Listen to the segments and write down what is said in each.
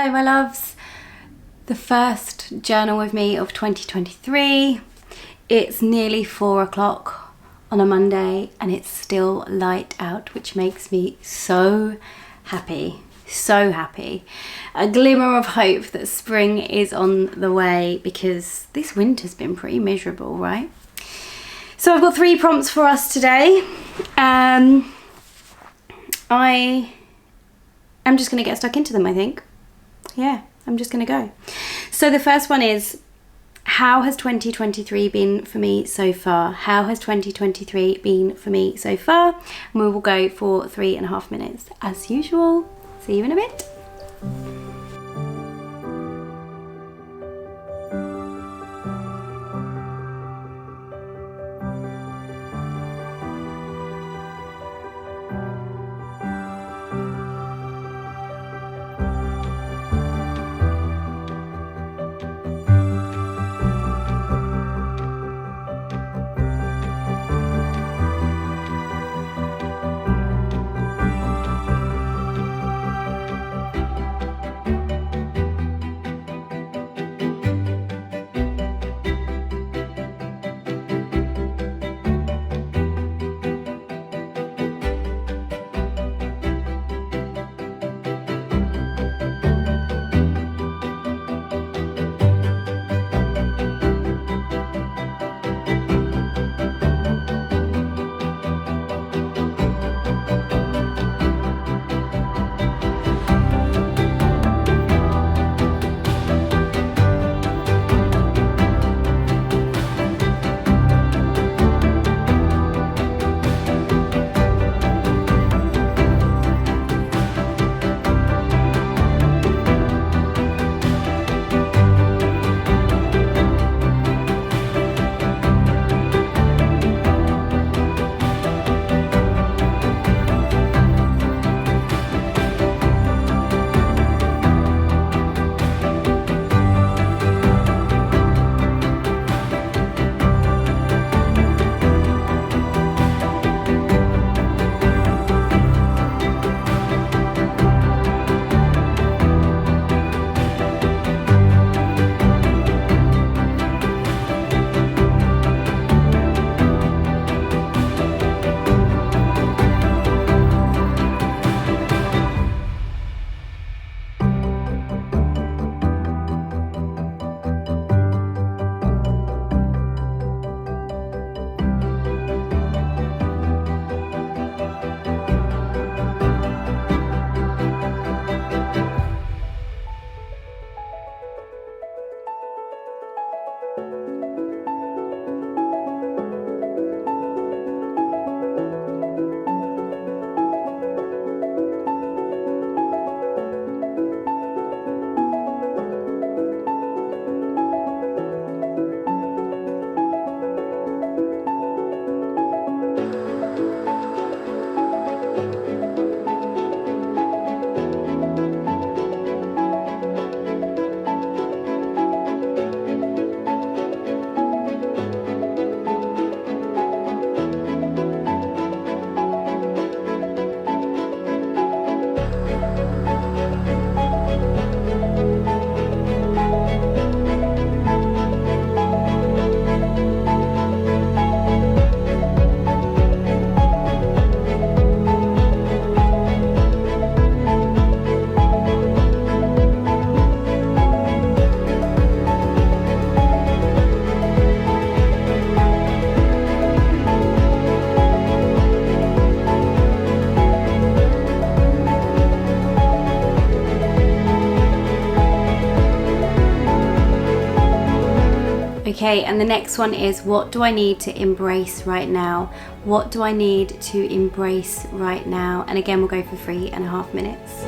Hello my loves, the first journal with me of 2023. It's nearly 4 o'clock on a Monday and it's still light out, which makes me so happy, so happy. A glimmer of hope that spring is on the way because this winter's been pretty miserable, right? So I've got 3 prompts for us today. I am just going to get stuck into them, I think. Yeah, I'm just going to go. So the first one is, how has 2023 been for me so far? How has 2023 been for me so far? And we will go for 3.5 minutes as usual. See you in a bit. Okay, and the next one is, what do I need to embrace right now? What do I need to embrace right now? And again, we'll go for 3.5 minutes.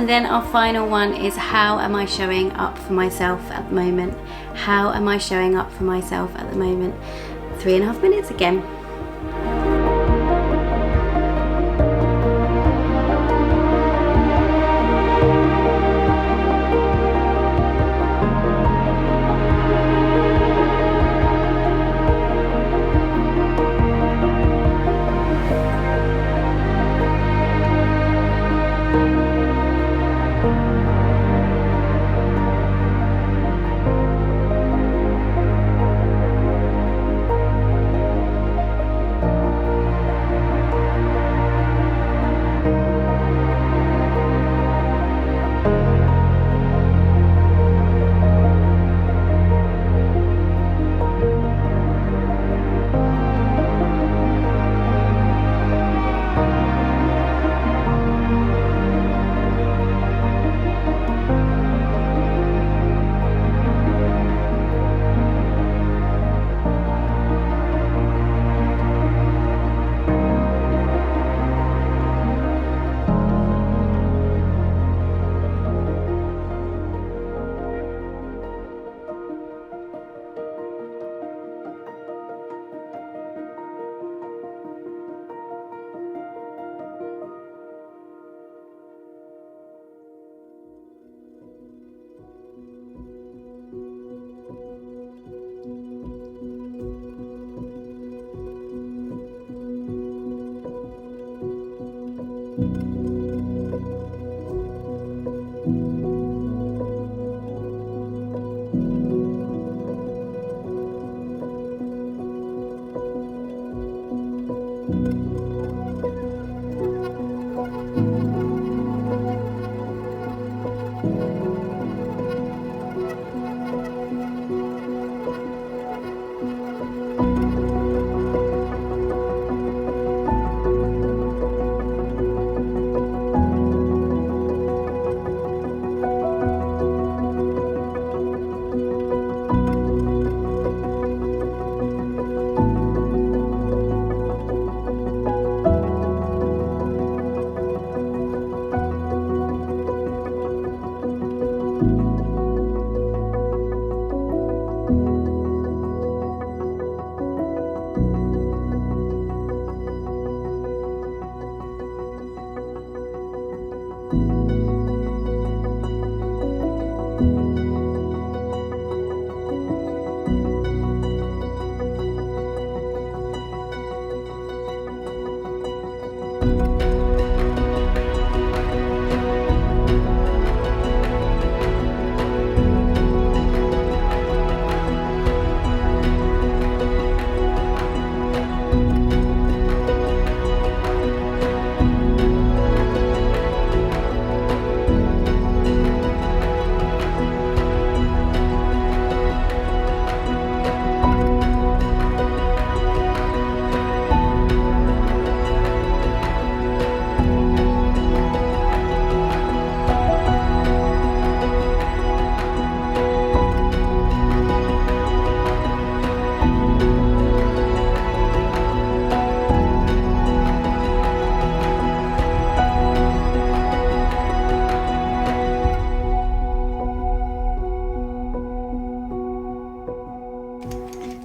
And then our final one is, how am I showing up for myself at the moment? How am I showing up for myself at the moment? 3.5 minutes again.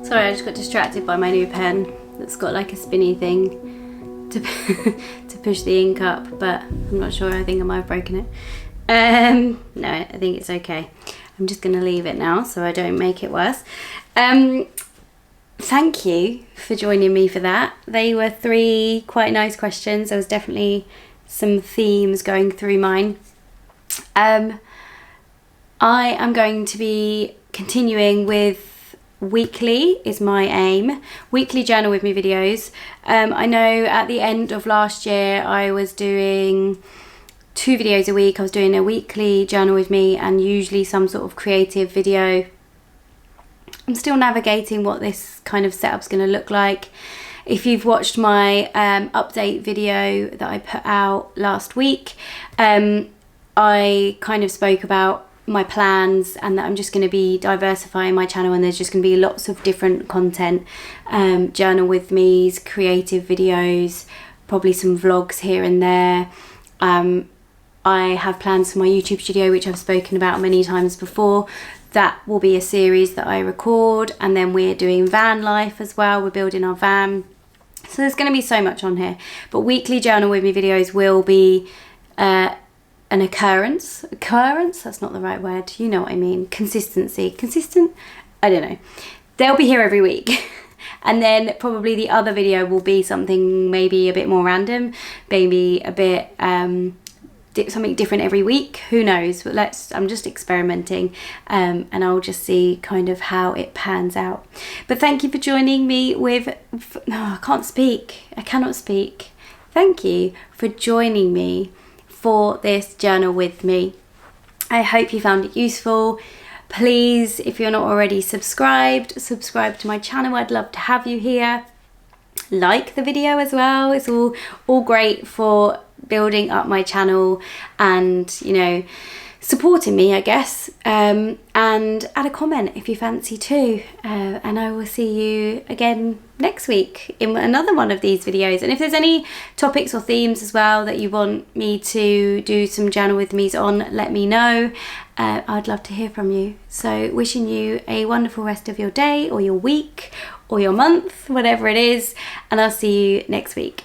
Sorry, I just got distracted by my new pen that's got like a spinny thing to to push the ink up, but I'm not sure. I think I might have broken it. No, I think it's okay. I'm just going to leave it now so I don't make it worse. Thank you for joining me for that. They were 3 quite nice questions. There was definitely some themes going through mine. I am going to be continuing with weekly is my aim. Weekly journal with me videos. I know at the end of last year I was doing 2 videos a week. I was doing a weekly journal with me and usually some sort of creative video. I'm still navigating what this kind of setup's going to look like. If you've watched my update video that I put out last week, I kind of spoke about my plans and that I'm just going to be diversifying my channel, and there's just going to be lots of different content, journal with me's, creative videos, probably some vlogs here and there. I have plans for my YouTube studio, which I've spoken about many times before. That will be a series that I record, and then we're doing van life as well. We're building our van. So there's going to be so much on here. But weekly Journal With Me videos will be an occurrence. Occurrence? That's not the right word. You know what I mean. Consistency. Consistent? I don't know. They'll be here every week. And then probably the other video will be something maybe a bit more random. Maybe a bit... something different every week, who knows, but I'm just experimenting, and I'll just see kind of how it pans out. But thank you for joining me with I cannot speak. Thank you for joining me for this journal with me. I hope you found it useful. Please, if you're not already subscribe to my channel. I'd love to have you here. Like the video as well. It's all great for building up my channel and, you know, supporting me, I guess. And add a comment if you fancy too. And I will see you again next week in another one of these videos. And if there's any topics or themes as well that you want me to do some journal with me's on, let me know. I'd love to hear from you. So wishing you a wonderful rest of your day or your week or your month, whatever it is, and I'll see you next week.